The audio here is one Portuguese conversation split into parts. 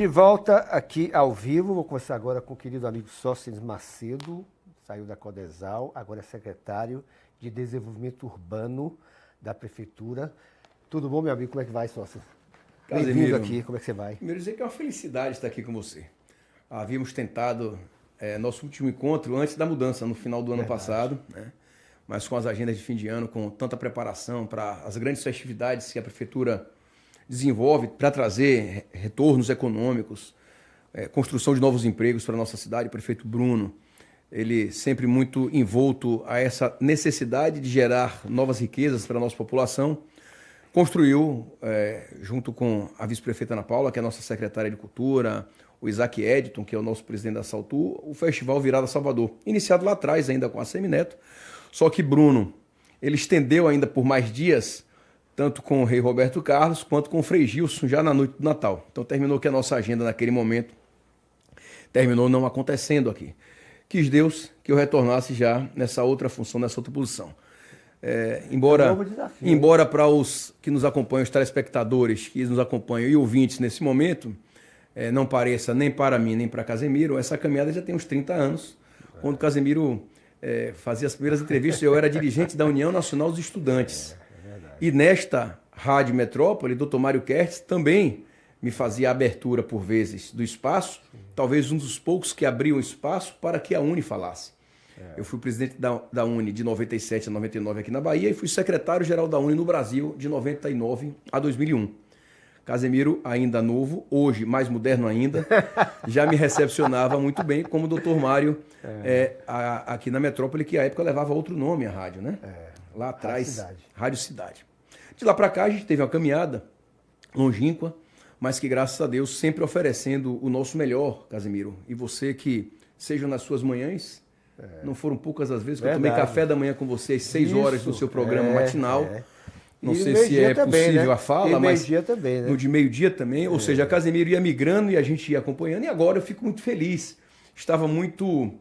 De volta aqui ao vivo, vou começar agora com o querido amigo Sóstenes Macedo, saiu da Codesal, agora é secretário de Desenvolvimento Urbano da Prefeitura. Tudo bom, meu amigo? Como é que vai, Sóstenes? Bem-vindo aqui, como é que você vai? Primeiro dizer que é uma felicidade estar aqui com você. Havíamos tentado nosso último encontro antes da mudança, no final do ano passado, né? Mas com as agendas de fim de ano, com tanta preparação para as grandes festividades que a Prefeitura desenvolve para trazer retornos econômicos, construção de novos empregos para a nossa cidade. O prefeito Bruno, ele sempre muito envolto a essa necessidade de gerar novas riquezas para a nossa população, construiu, junto com a vice-prefeita Ana Paula, que é a nossa secretária de Cultura, o Isaac Editon, que é o nosso presidente da Saltur, o Festival Virada Salvador, iniciado lá atrás ainda com a Semineto, só que Bruno, ele estendeu ainda por mais dias, tanto com o rei Roberto Carlos, quanto com o Frei Gilson, já na noite do Natal. Então terminou que a nossa agenda naquele momento terminou não acontecendo aqui. Quis Deus que eu retornasse já nessa outra função, nessa outra posição. Embora para os que nos acompanham, os telespectadores que nos acompanham e ouvintes nesse momento, não pareça nem para mim, nem para Casemiro, essa caminhada já tem uns 30 anos. Quando Casemiro fazia as primeiras entrevistas, eu era dirigente da União Nacional dos Estudantes. E nesta Rádio Metrópole, Dr. Mário Kertz também me fazia a abertura, por vezes, do espaço, talvez um dos poucos que abriam espaço para que a Uni falasse. Eu fui presidente da Uni de 97 a 99 aqui na Bahia e fui secretário-geral da Uni no Brasil de 99 a 2001. Casemiro, ainda novo, hoje mais moderno ainda, já me recepcionava muito bem, como o doutor Mário aqui na Metrópole, que à época levava outro nome a rádio, né? Lá atrás, Rádio Cidade. De lá para cá a gente teve uma caminhada longínqua, mas que graças a Deus sempre oferecendo o nosso melhor, Casemiro. E você que, sejam nas suas manhãs, não foram poucas as vezes que eu tomei café da manhã com você às 6 horas no seu programa matinal. Não sei se é possível a fala, mas no de meio-dia também. Ou seja, a Casemiro ia migrando e a gente ia acompanhando. E agora eu fico muito feliz. Estava muito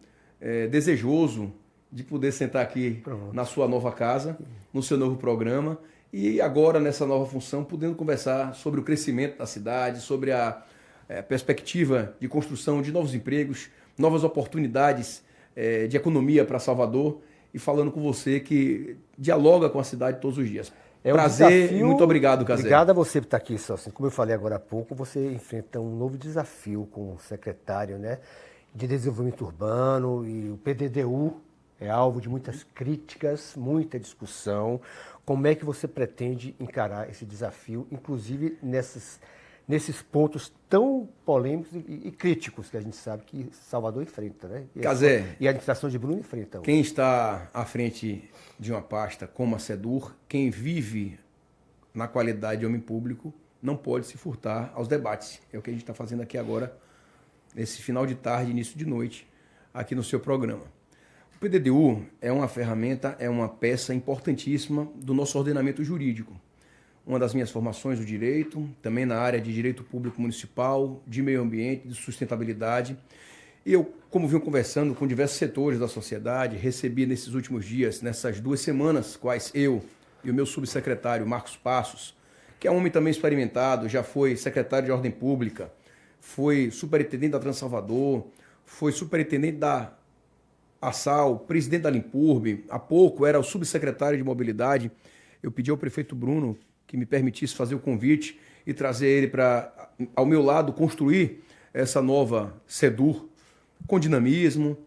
desejoso de poder sentar aqui na sua nova casa, no seu novo programa. E agora, nessa nova função, podendo conversar sobre o crescimento da cidade, sobre a perspectiva de construção de novos empregos, novas oportunidades de economia para Salvador. E falando com você que dialoga com a cidade todos os dias. Prazer e muito obrigado, Casé. Obrigado a você por estar aqui, Sócio. Como eu falei agora há pouco, você enfrenta um novo desafio com o secretário, né, de Desenvolvimento Urbano, e o PDDU é alvo de muitas críticas, muita discussão. Como é que você pretende encarar esse desafio, inclusive nesses pontos tão polêmicos e críticos que a gente sabe que Salvador enfrenta, né? Casé, e a administração de Bruno enfrenta. Quem está à frente de uma pasta como a SEDUR, quem vive na qualidade de homem público, não pode se furtar aos debates. É o que a gente está fazendo aqui agora, nesse final de tarde, início de noite, aqui no seu programa. O PDDU é uma ferramenta, é uma peça importantíssima do nosso ordenamento jurídico. Uma das minhas formações do direito, também na área de direito público municipal, de meio ambiente, de sustentabilidade. E eu, como venho conversando com diversos setores da sociedade, recebi nesses últimos dias, nessas 2 semanas, quais eu e o meu subsecretário, Marcos Passos, que é um homem também experimentado, já foi secretário de Ordem Pública, foi superintendente da Transalvador, foi superintendente da ASAL, presidente da Limpurb, há pouco era o subsecretário de Mobilidade. Eu pedi ao prefeito Bruno que me permitisse fazer o convite e trazer ele para, ao meu lado, construir essa nova SEDUR com dinamismo,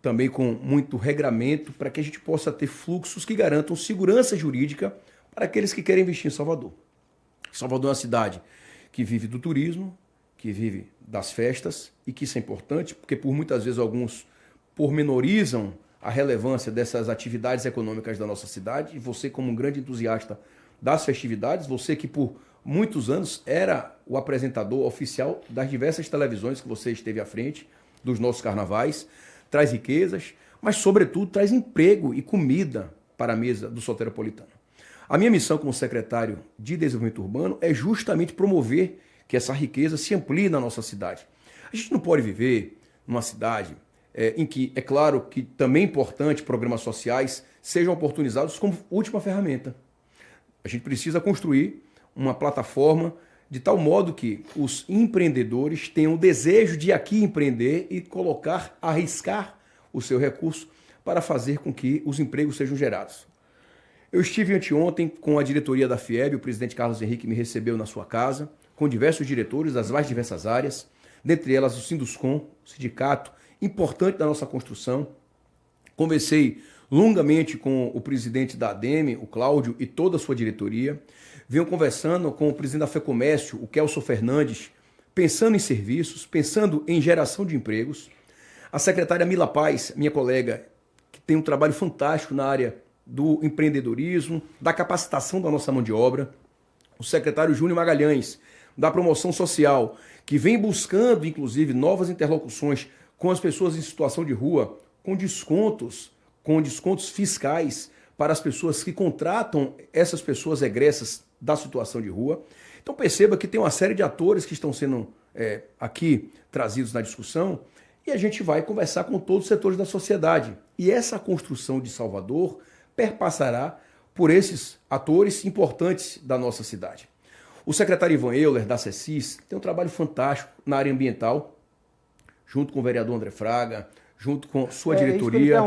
também com muito regramento, para que a gente possa ter fluxos que garantam segurança jurídica para aqueles que querem investir em Salvador. Salvador é uma cidade que vive do turismo, que vive das festas, e que isso é importante, porque por muitas vezes alguns pormenorizam a relevância dessas atividades econômicas da nossa cidade, e você, como um grande entusiasta das festividades, você que por muitos anos era o apresentador oficial das diversas televisões que você esteve à frente, dos nossos carnavais, traz riquezas, mas sobretudo traz emprego e comida para a mesa do soteropolitano. A minha missão como secretário de Desenvolvimento Urbano é justamente promover que essa riqueza se amplie na nossa cidade. A gente não pode viver numa cidade em que, é claro que também é importante programas sociais sejam oportunizados como última ferramenta. A gente precisa construir uma plataforma de tal modo que os empreendedores tenham o desejo de aqui empreender e colocar, arriscar o seu recurso para fazer com que os empregos sejam gerados. Eu estive anteontem com a diretoria da FIEB, o presidente Carlos Henrique me recebeu na sua casa, com diversos diretores das mais diversas áreas, dentre elas o Sinduscom, sindicato importante da nossa construção. Conversei longamente com o presidente da ADEME, o Cláudio, e toda a sua diretoria. Venho conversando com o presidente da FEComércio, o Kelso Fernandes, pensando em serviços, pensando em geração de empregos. A secretária Mila Paz, minha colega, que tem um trabalho fantástico na área do empreendedorismo, da capacitação da nossa mão de obra. O secretário Júnior Magalhães, da promoção social, que vem buscando, inclusive, novas interlocuções com as pessoas em situação de rua, com descontos fiscais para as pessoas que contratam essas pessoas egressas da situação de rua. Então perceba que tem uma série de atores que estão sendo aqui trazidos na discussão e a gente vai conversar com todos os setores da sociedade. E essa construção de Salvador perpassará por esses atores importantes da nossa cidade. O secretário Ivan Euler, da CECIS, tem um trabalho fantástico na área ambiental, junto com o vereador André Fraga, junto com sua diretoria.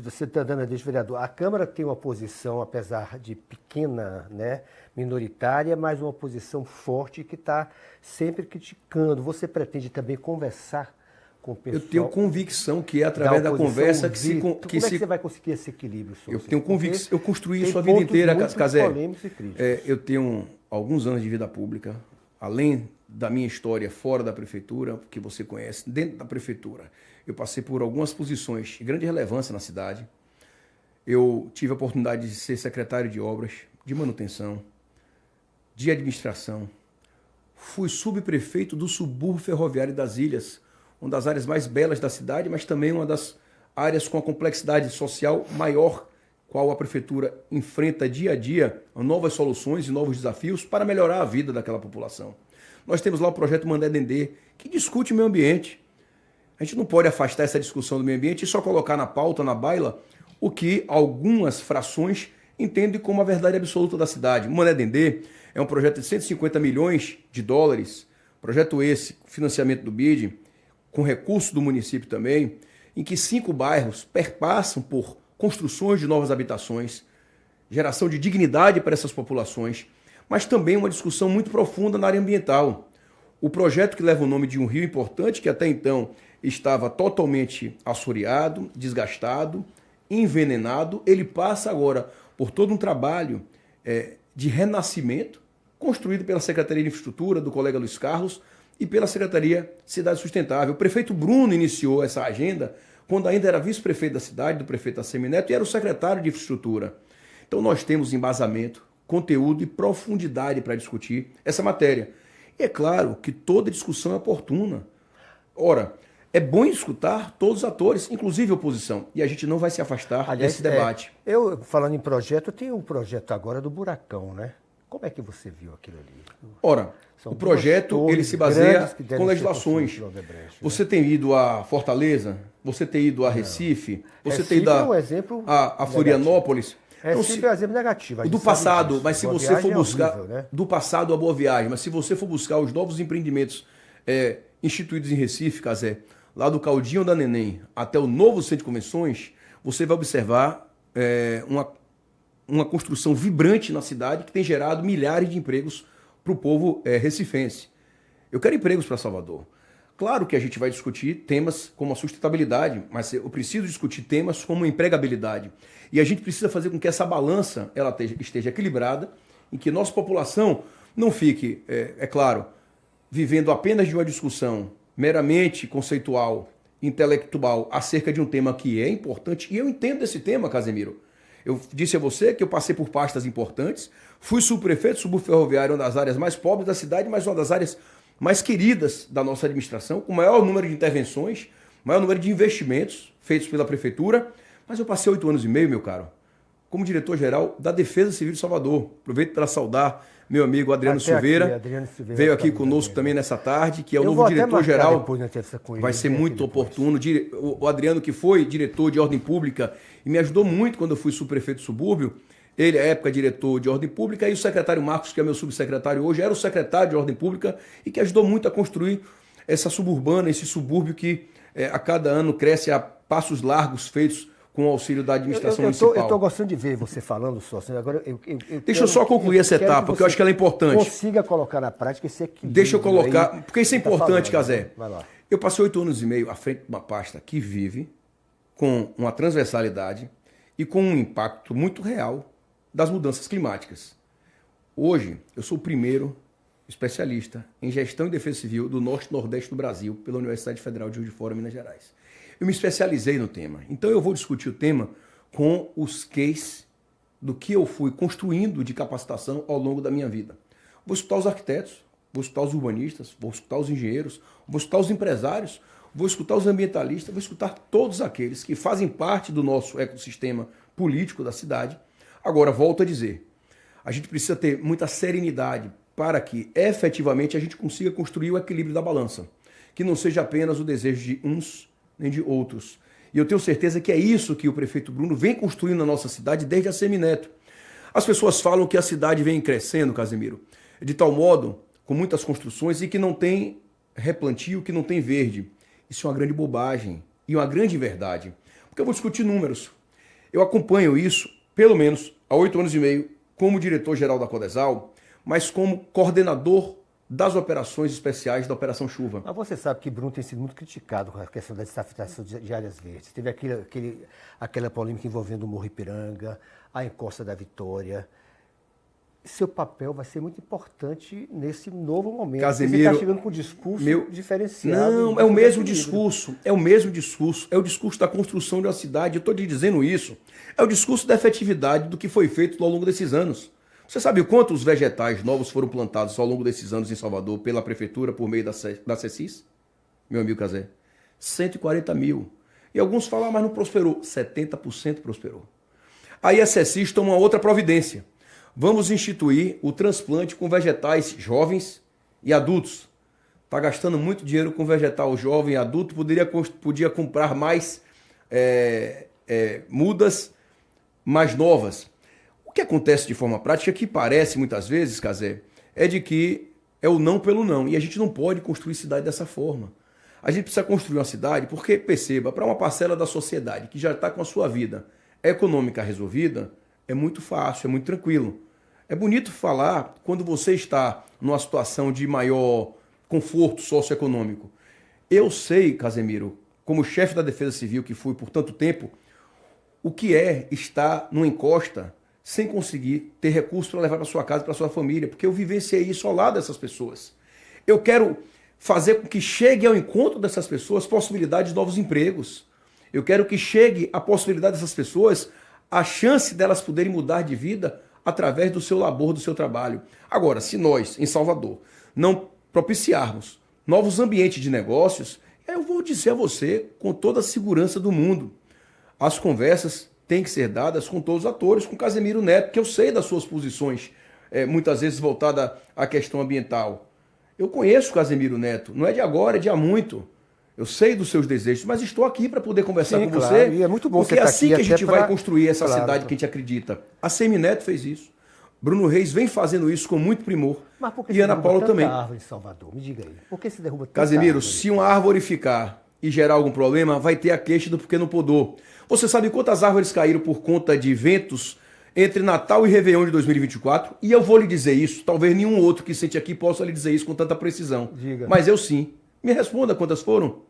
Você está dando a deixa, vereador. A Câmara tem uma posição, apesar de pequena, né, minoritária, mas uma posição forte que está sempre criticando. Você pretende também conversar com o pessoal? Eu tenho convicção que é através da conversa que como é que você vai conseguir esse equilíbrio? Eu tenho convicção. Eu construí isso a vida inteira, Casé. Eu tenho alguns anos de vida pública, além da minha história fora da prefeitura, que você conhece, dentro da prefeitura. Eu passei por algumas posições de grande relevância na cidade. Eu tive a oportunidade de ser secretário de obras, de manutenção, de administração. Fui subprefeito do subúrbio ferroviário das Ilhas, uma das áreas mais belas da cidade, mas também uma das áreas com a complexidade social maior, qual a prefeitura enfrenta dia a dia novas soluções e novos desafios para melhorar a vida daquela população. Nós temos lá o projeto Mané Dendê, que discute o meio ambiente. A gente não pode afastar essa discussão do meio ambiente e só colocar na pauta, na baila, o que algumas frações entendem como a verdade absoluta da cidade. O Mané Dendê é um projeto de 150 milhões de dólares, projeto esse, financiamento do BID, com recurso do município também, em que 5 bairros perpassam por construções de novas habitações, geração de dignidade para essas populações, mas também uma discussão muito profunda na área ambiental. O projeto que leva o nome de um rio importante, que até então estava totalmente assoreado, desgastado, envenenado, ele passa agora por todo um trabalho de renascimento, construído pela Secretaria de Infraestrutura, do colega Luiz Carlos, e pela Secretaria Cidade Sustentável. O prefeito Bruno iniciou essa agenda quando ainda era vice-prefeito da cidade, do prefeito Assemineto, e era o secretário de Infraestrutura. Então nós temos embasamento, conteúdo e profundidade para discutir essa matéria. E é claro que toda discussão é oportuna. Ora, é bom escutar todos os atores, inclusive a oposição, e a gente não vai se afastar desse debate. Eu, falando em projeto, eu tenho um projeto agora do Buracão, né? Como é que você viu aquilo ali? Ora, o projeto ele se baseia com legislações. Você tem ido a Fortaleza, você tem ido a Recife, você tem ido a Florianópolis. Recife é um exemplo negativo. Do passado, mas se você for buscar do passado a Boa Viagem, mas se você for buscar os novos empreendimentos instituídos em Recife, Casé, lá do Caldinho da Neném até o novo centro de convenções, você vai observar uma construção vibrante na cidade que tem gerado milhares de empregos para o povo recifense. Eu quero empregos para Salvador. Claro que a gente vai discutir temas como a sustentabilidade, mas eu preciso discutir temas como a empregabilidade. E a gente precisa fazer com que essa balança ela esteja equilibrada, em que nossa população não fique, claro, vivendo apenas de uma discussão meramente conceitual, intelectual, acerca de um tema que é importante. E eu entendo esse tema, Casemiro. Eu disse a você que eu passei por pastas importantes, fui subprefeito do subúrbio ferroviário, uma das áreas mais pobres da cidade, mas uma das áreas mais queridas da nossa administração, com o maior número de intervenções, maior número de investimentos feitos pela prefeitura, mas eu passei 8 anos e meio, meu caro, como diretor-geral da Defesa Civil de Salvador. Aproveito para saudar meu amigo Adriano Silveira, veio aqui conosco também nessa tarde, que é o novo diretor-geral, vai ser muito oportuno. O Adriano, que foi diretor de ordem pública e me ajudou muito quando eu fui subprefeito do subúrbio, Ele, à época, diretor de ordem pública, e o secretário Marcos, que é meu subsecretário hoje, era o secretário de ordem pública e que ajudou muito a construir essa suburbana, esse subúrbio que a cada ano cresce a passos largos feitos com o auxílio da administração municipal. Eu estou gostando de ver você falando, sócio. Agora, Deixa eu só concluir essa etapa, porque eu acho que ela é importante. Consiga colocar na prática esse equilíbrio. Deixa eu colocar, aí, porque isso é importante, Cazé. Vai lá. Eu passei 8 anos e meio à frente de uma pasta que vive com uma transversalidade e com um impacto muito real das mudanças climáticas. Hoje, eu sou o primeiro especialista em gestão e defesa civil do Norte e Nordeste do Brasil pela Universidade Federal de Juiz de Fora, Minas Gerais. Eu me especializei no tema. Então eu vou discutir o tema com os cases do que eu fui construindo de capacitação ao longo da minha vida. Vou escutar os arquitetos, vou escutar os urbanistas, vou escutar os engenheiros, vou escutar os empresários, vou escutar os ambientalistas, vou escutar todos aqueles que fazem parte do nosso ecossistema político da cidade. Agora, volto a dizer, a gente precisa ter muita serenidade para que efetivamente a gente consiga construir o equilíbrio da balança, que não seja apenas o desejo de uns nem de outros. E eu tenho certeza que é isso que o prefeito Bruno vem construindo na nossa cidade desde a Semineto. As pessoas falam que a cidade vem crescendo, Casemiro, de tal modo, com muitas construções, e que não tem replantio, que não tem verde. Isso é uma grande bobagem e uma grande verdade. Porque eu vou discutir números. Eu acompanho isso, pelo menos, há 8 anos e meio, como diretor-geral da Codesal, mas como coordenador das operações especiais da Operação Chuva. Mas você sabe que Bruno tem sido muito criticado com a questão da desafetação de áreas verdes. Teve aquela polêmica envolvendo o Morro Ipiranga, a encosta da Vitória. Seu papel vai ser muito importante nesse novo momento. Casemiro, você está chegando com um discurso diferenciado. Não, é o mesmo discurso. É o mesmo discurso. É o discurso da construção de uma cidade. Eu estou te dizendo isso. É o discurso da efetividade do que foi feito ao longo desses anos. Você sabe quantos vegetais novos foram plantados ao longo desses anos em Salvador pela prefeitura por meio da CECIS? Meu amigo Cazé, 140 mil. E alguns falam, mas não prosperou. 70% prosperou. Aí a CECIS toma outra providência. Vamos instituir o transplante com vegetais jovens e adultos. Está gastando muito dinheiro com vegetal jovem e adulto, podia comprar mais mudas mais novas. O que acontece de forma prática, que parece muitas vezes, Cazé, é de que é o não pelo não. E a gente não pode construir cidade dessa forma. A gente precisa construir uma cidade porque, perceba, para uma parcela da sociedade que já está com a sua vida econômica resolvida, é muito fácil, é muito tranquilo. É bonito falar quando você está numa situação de maior conforto socioeconômico. Eu sei, Casemiro, como chefe da Defesa Civil que fui por tanto tempo, o que é estar numa encosta sem conseguir ter recurso para levar para sua casa, para sua família, porque eu vivenciei isso ao lado dessas pessoas. Eu quero fazer com que chegue ao encontro dessas pessoas possibilidade de novos empregos. Eu quero que chegue a possibilidade dessas pessoas, a chance delas poderem mudar de vida através do seu labor, do seu trabalho. Agora, se nós, em Salvador, não propiciarmos novos ambientes de negócios, eu vou dizer a você, com toda a segurança do mundo, as conversas têm que ser dadas com todos os atores, com Casemiro Neto, que eu sei das suas posições, muitas vezes voltada à questão ambiental. Eu conheço o Casemiro Neto, não é de agora, é de há muito. Eu sei dos seus desejos, mas estou aqui para poder conversar com claro, você. E é muito bom porque você é assim que a gente vai construir essa cidade que a gente acredita. A Semineto fez isso. Bruno Reis vem fazendo isso com muito primor. Mas por que e Ana Paula também. Árvore em Salvador? Me diga aí. Por que se derruba tanta Casemiro, árvore? se uma árvore ficar e gerar algum problema, vai ter a queixa do porquê não podou. Você sabe quantas árvores caíram por conta de ventos entre Natal e Réveillon de 2024? E eu vou lhe dizer isso. Talvez nenhum outro que sente aqui possa lhe dizer isso com tanta precisão. Diga. Mas eu sim. Me responda quantas foram.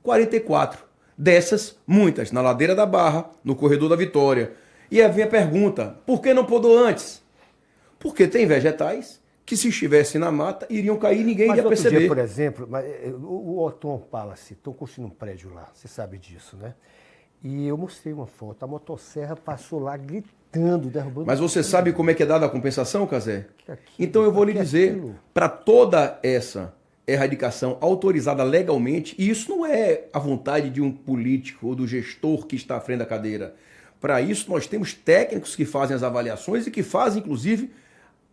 44. Dessas, muitas na ladeira da Barra, no corredor da Vitória. E aí vem a pergunta, por que não podou antes? Porque tem vegetais que se estivessem na mata iriam cair e ninguém Mas iria outro perceber. dia, por exemplo, o Othon Palace, estou construindo um prédio lá, você sabe disso, né? E eu mostrei uma foto, a motosserra passou lá gritando, derrubando... Mas você sabe como é que é dada a compensação, Cazé? Aquilo, Então eu vou lhe dizer, aquilo. para toda essa erradicação autorizada legalmente, e isso não é a vontade de um político ou do gestor que está à frente da cadeira. Para isso nós temos técnicos que fazem as avaliações e que fazem, inclusive,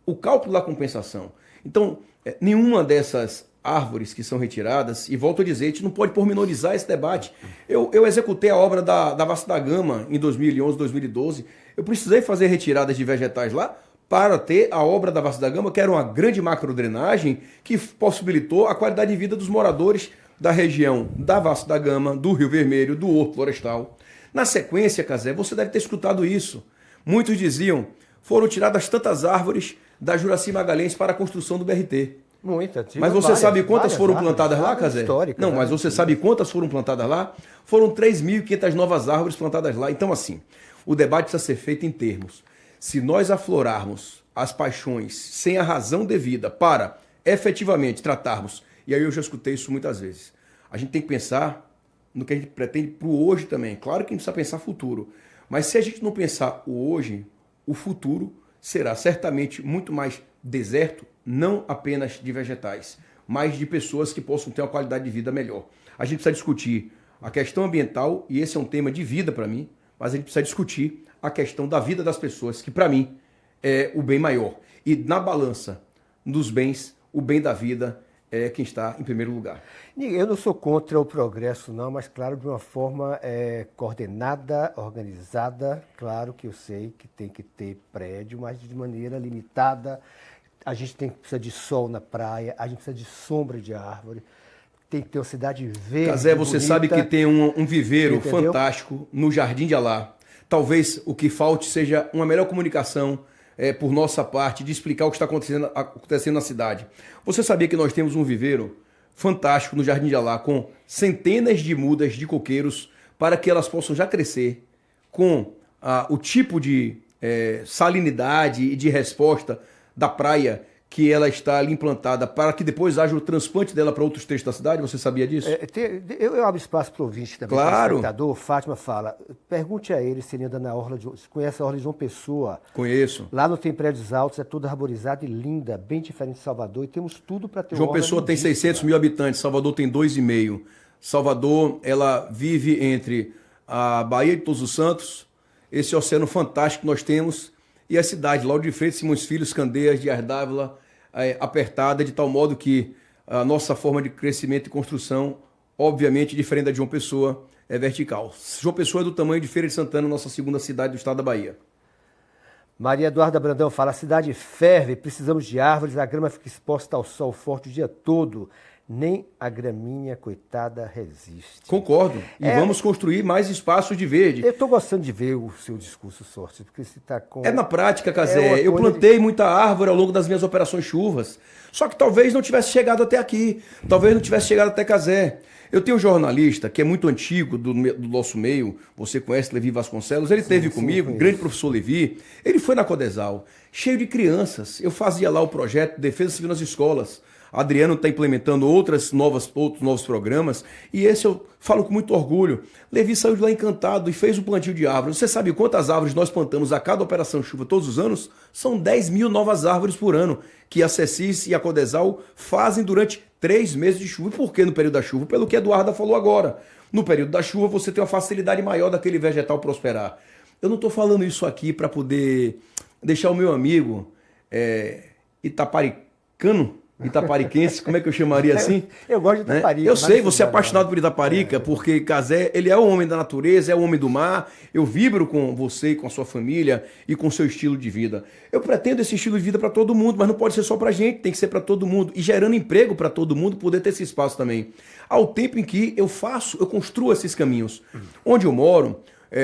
o cálculo da compensação. Então, nenhuma dessas árvores que são retiradas, e volto a dizer, a gente não pode pormenorizar esse debate. Eu executei a obra da Vasta da Gama em 2011, 2012, Eu precisei fazer retiradas de vegetais lá para ter a obra da Vasco da Gama, que era uma grande macrodrenagem que possibilitou a qualidade de vida dos moradores da região da Vasco da Gama, do Rio Vermelho, do Horto Florestal. Na sequência, Cazé, você deve ter escutado isso. Muitos diziam, foram tiradas tantas árvores da Juraci Magalhães para a construção do BRT. Muita. Mas você sabe quantas foram plantadas lá, Cazé? Não, mas você sabe quantas foram plantadas lá? Foram 3.500 novas árvores plantadas lá. Então, assim, o debate precisa ser feito em termos. Se nós aflorarmos as paixões sem a razão devida para efetivamente tratarmos, e aí eu já escutei isso muitas vezes, a gente tem que pensar no que a gente pretende para o hoje também. Claro que a gente precisa pensar futuro, mas se a gente não pensar o hoje, o futuro será certamente muito mais deserto, não apenas de vegetais, mas de pessoas que possam ter uma qualidade de vida melhor. A gente precisa discutir a questão ambiental, e esse é um tema de vida para mim, mas a gente precisa discutir a questão da vida das pessoas, que para mim é o bem maior. E na balança dos bens, o bem da vida é quem está em primeiro lugar. Eu não sou contra o progresso, não, mas claro, de uma forma coordenada, organizada. Claro que eu sei que tem que ter prédio, mas de maneira limitada. A gente precisa de sol na praia, a gente precisa de sombra de árvore. Tem que ter uma cidade verde. Cazé, você bonita. sabe que tem um viveiro fantástico no Jardim de Alá. Talvez o que falte seja uma melhor comunicação por nossa parte de explicar o que está acontecendo na cidade. Você sabia que nós temos um viveiro fantástico no Jardim de Alá com centenas de mudas de coqueiros para que elas possam já crescer com o tipo de salinidade e de resposta da praia que ela está ali implantada para que depois haja o transplante dela para outros trechos da cidade? Você sabia disso? Eu abro espaço para o ouvinte também, claro. Para o espectador. Fátima fala, pergunte a ele se ele anda na orla se conhece a orla de João Pessoa. Conheço. Lá não tem prédios altos, é toda arborizada e linda, bem diferente de Salvador, e temos tudo para ter João Pessoa tem 600 mil habitantes, Salvador tem 2,5. Salvador, ela vive entre a Baía de Todos os Santos, esse oceano fantástico que nós temos, e a cidade, Lauro de Freitas, Simões Filho, Candeias, Dias d'Ávila, apertada, de tal modo que a nossa forma de crescimento e construção, obviamente, diferente da de João Pessoa, é vertical. João Pessoa é do tamanho de Feira de Santana, nossa segunda cidade do estado da Bahia. Maria Eduarda Brandão fala, a cidade ferve, precisamos de árvores, a grama fica exposta ao sol forte o dia todo. Nem a graminha, coitada, resiste. Concordo. E vamos construir mais espaços de verde. Eu estou gostando de ver o seu discurso, Sorte, porque você está com... É na prática, Cazé. Eu plantei muita árvore ao longo das minhas operações chuvas. Só que talvez não tivesse chegado até aqui. Talvez não tivesse chegado até Cazé. Eu tenho um jornalista que é muito antigo do nosso meio. Você conhece Levi Vasconcelos? Ele esteve comigo, o grande professor Levi. Ele foi na Codesal, cheio de crianças. Eu fazia lá o projeto de Defesa Civil nas escolas. Adriano está implementando outros novos programas, e esse eu falo com muito orgulho. Levi saiu de lá encantado e fez o plantio de árvores. Você sabe quantas árvores nós plantamos a cada operação chuva todos os anos? São 10 mil novas árvores por ano, que a CECIS e a Codesal fazem durante 3 meses de chuva. E por que no período da chuva? Pelo que a Eduarda falou agora. No período da chuva você tem uma facilidade maior daquele vegetal prosperar. Eu não estou falando isso aqui para poder deixar o meu amigo itapariquense, como é que eu chamaria assim? Eu gosto de Itaparica. Eu sei, você é apaixonado por Itaparica, porque Cazé, ele é o homem da natureza, é o homem do mar. Eu vibro com você e com a sua família e com o seu estilo de vida. Eu pretendo esse estilo de vida para todo mundo, mas não pode ser só para gente, tem que ser para todo mundo. E gerando emprego para todo mundo, poder ter esse espaço também. Ao tempo em que eu construo esses caminhos. Onde eu moro,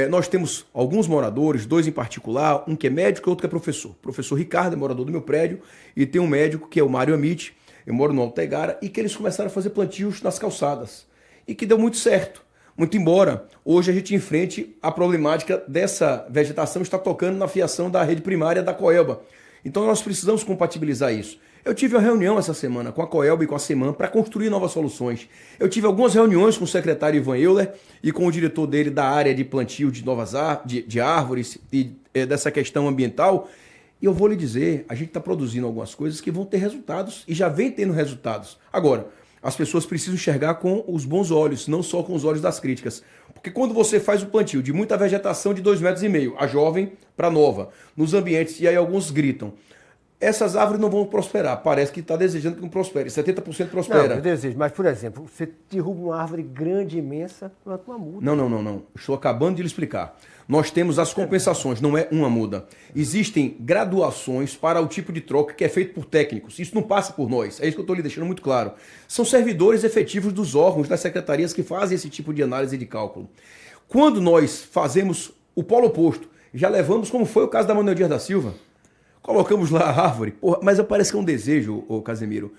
nós temos alguns moradores, 2 em particular, um que é médico e outro que é professor. O professor Ricardo é morador do meu prédio e tem um médico que é o Mário Amit, eu moro no Altegara, e que eles começaram a fazer plantios nas calçadas. E que deu muito certo. Muito embora hoje a gente enfrente a problemática dessa vegetação estar tocando na fiação da rede primária da Coelba. Então nós precisamos compatibilizar isso. Eu tive uma reunião essa semana com a Coelba e com a Seman para construir novas soluções. Eu tive algumas reuniões com o secretário Ivan Euler e com o diretor dele da área de plantio de novas de árvores e dessa questão ambiental. E eu vou lhe dizer, a gente está produzindo algumas coisas que vão ter resultados e já vem tendo resultados. Agora, as pessoas precisam enxergar com os bons olhos, não só com os olhos das críticas. Porque quando você faz o plantio de muita vegetação de 2,5 metros, a jovem para nova, nos ambientes, e aí alguns gritam, essas árvores não vão prosperar. Parece que está desejando que não prospere. 70% prospera. Não, eu desejo. Mas, por exemplo, você derruba uma árvore grande, imensa, planta uma muda. Não. Estou acabando de lhe explicar. Nós temos as compensações, não é uma muda. Existem graduações para o tipo de troca que é feito por técnicos. Isso não passa por nós. É isso que eu estou lhe deixando muito claro. São servidores efetivos dos órgãos, das secretarias que fazem esse tipo de análise e de cálculo. Quando nós fazemos o polo oposto, já levamos, como foi o caso da Manuel Dias da Silva, colocamos lá a árvore, mas parece que é um desejo, Casemiro,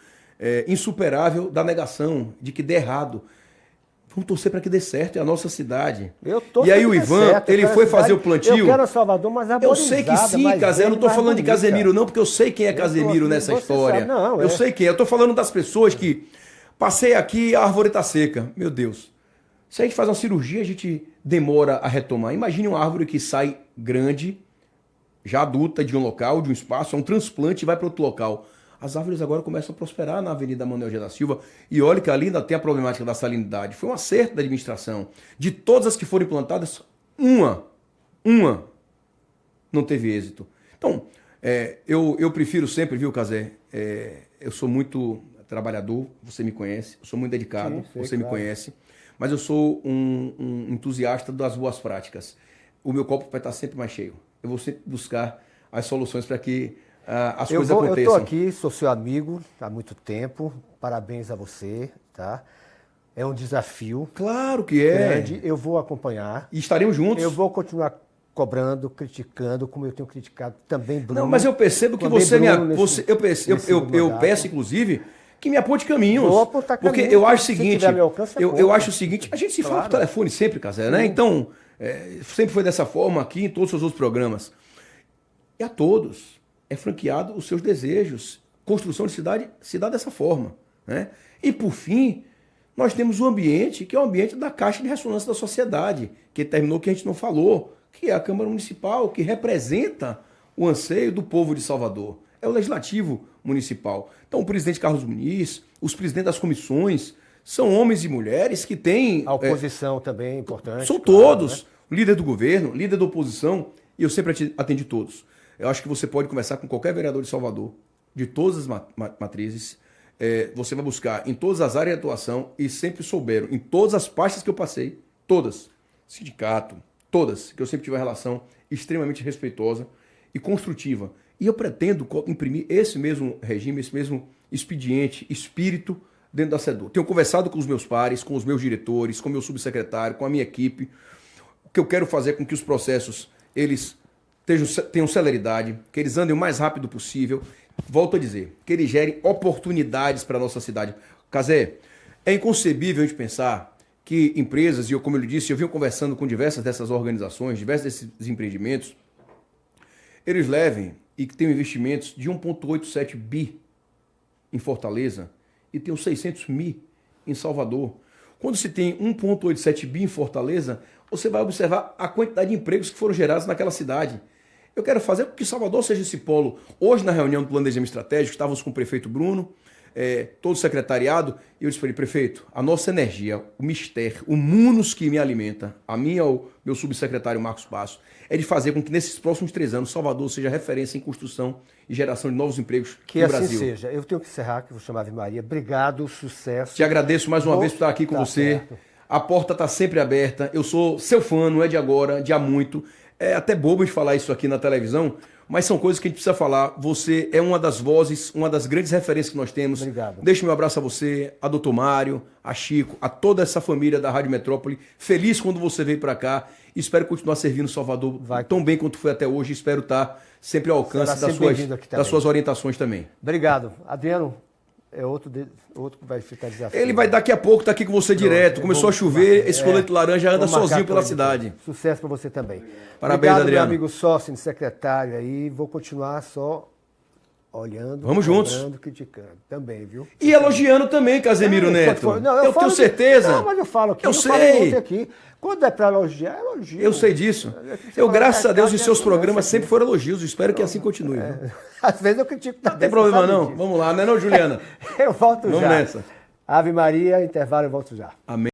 insuperável da negação de que dê errado. Vamos torcer para que dê certo, é a nossa cidade. E aí o Ivan, ele foi fazer o plantio. Eu quero Salvador, mas eu sei que sim, Casemiro. Eu não estou falando de Casemiro não, porque eu sei quem é Casemiro nessa história. Eu sei quem é. Eu estou falando das pessoas que passei aqui, a árvore está seca. Meu Deus. Se a gente faz uma cirurgia, a gente demora a retomar. Imagine uma árvore que sai grande, já adulta, de um local, de um espaço, é um transplante e vai para outro local. As árvores agora começam a prosperar na Avenida Manuel Dias da Silva. E olha que ali ainda tem a problemática da salinidade. Foi um acerto da administração. De todas as que foram implantadas, uma não teve êxito. Então, eu prefiro sempre, viu, Casé? Eu sou muito trabalhador, você me conhece. Eu sou muito dedicado, sim, você me conhece. Mas eu sou um entusiasta das boas práticas. O meu copo vai estar sempre mais cheio. Eu vou sempre buscar as soluções para que as coisas aconteçam. Eu estou aqui, sou seu amigo há muito tempo. Parabéns a você, tá? É um desafio. Claro que é. Grande. Eu vou acompanhar. E estaremos juntos. Eu vou continuar cobrando, criticando, como eu tenho criticado também, Bruno. Não, mas eu percebo que você eu peço, inclusive, que me aponte caminhos. Vou apontar caminhos. Porque eu acho o seguinte, eu acho o seguinte, a gente se fala por telefone sempre, Casé, né? Então, sempre foi dessa forma aqui em todos os seus outros programas. E a todos é franqueado os seus desejos. Construção de cidade se dá dessa forma, né? E por fim, nós temos o ambiente, que é o ambiente da caixa de ressonância da sociedade, que terminou que a gente não falou, que é a Câmara Municipal, que representa o anseio do povo de Salvador. É o Legislativo Municipal. Então, o presidente Carlos Muniz, os presidentes das comissões, são homens e mulheres que têm... A oposição também é importante. São todos. Né? Líder do governo, líder da oposição, e eu sempre atendi todos. Eu acho que você pode conversar com qualquer vereador de Salvador, de todas as matrizes. Você vai buscar em todas as áreas de atuação e sempre souberam, em todas as pastas que eu passei, todas, sindicato, todas, que eu sempre tive uma relação extremamente respeitosa e construtiva. E eu pretendo imprimir esse mesmo regime, esse mesmo expediente, espírito dentro da SEDUR. Tenho conversado com os meus pares, com os meus diretores, com o meu subsecretário, com a minha equipe. O que eu quero fazer é com que os processos eles tenham celeridade, que eles andem o mais rápido possível. Volto a dizer, que eles gerem oportunidades para a nossa cidade. Casé, é inconcebível a gente pensar que empresas, e como eu lhe disse, eu venho conversando com diversas dessas organizações, diversos desses empreendimentos, eles levem e que tenham investimentos de 1,87 bi em Fortaleza e tenham 600 mil em Salvador. Quando se tem 1,87 bi em Fortaleza, você vai observar a quantidade de empregos que foram gerados naquela cidade. Eu quero fazer com que Salvador seja esse polo. Hoje, na reunião do Planejamento Estratégico, estávamos com o prefeito Bruno, todo o secretariado, e eu disse para ele, prefeito, a nossa energia, o mistério, o munos que me alimenta, a mim e ao meu subsecretário Marcos Passo, é de fazer com que nesses próximos 3 anos Salvador seja referência em construção e geração de novos empregos no Brasil. Que assim seja. Eu tenho que encerrar, que vou chamar Ave Maria. Obrigado, sucesso. Te agradeço mais uma vez por estar aqui com você. Certo. A porta está sempre aberta. Eu sou seu fã, não é de agora, de há muito. É até bobo de falar isso aqui na televisão, mas são coisas que a gente precisa falar. Você é uma das vozes, uma das grandes referências que nós temos. Obrigado. Deixo meu abraço a você, a Dr. Mário, a Chico, a toda essa família da Rádio Metrópole. Feliz quando você veio para cá. Espero continuar servindo Salvador tão bem quanto foi até hoje. Espero estar sempre ao alcance das suas orientações também. Obrigado. Adriano, é outro que vai ficar desafiado. Ele vai daqui a pouco estar aqui com você direto. Começou a chover, esse colete laranja anda sozinho pela cidade. Sucesso para você também. Parabéns, obrigado, Adriano. Meu amigo sócio, secretário aí. Vou continuar só olhando, vamos juntos, criticando também, viu? E elogiando também, Casemiro Neto. Não, eu tenho certeza. Não, mas eu falo aqui. Eu sei. Aqui. Quando é para elogiar, elogio. Eu sei disso. Graças a Deus, os seus programas sempre foram elogios. Espero que assim continue. Às vezes eu critico também. Não tem problema não. Vamos lá, não é não, Juliana? Eu volto já. Vamos nessa. Ave Maria, intervalo, eu volto já. Amém.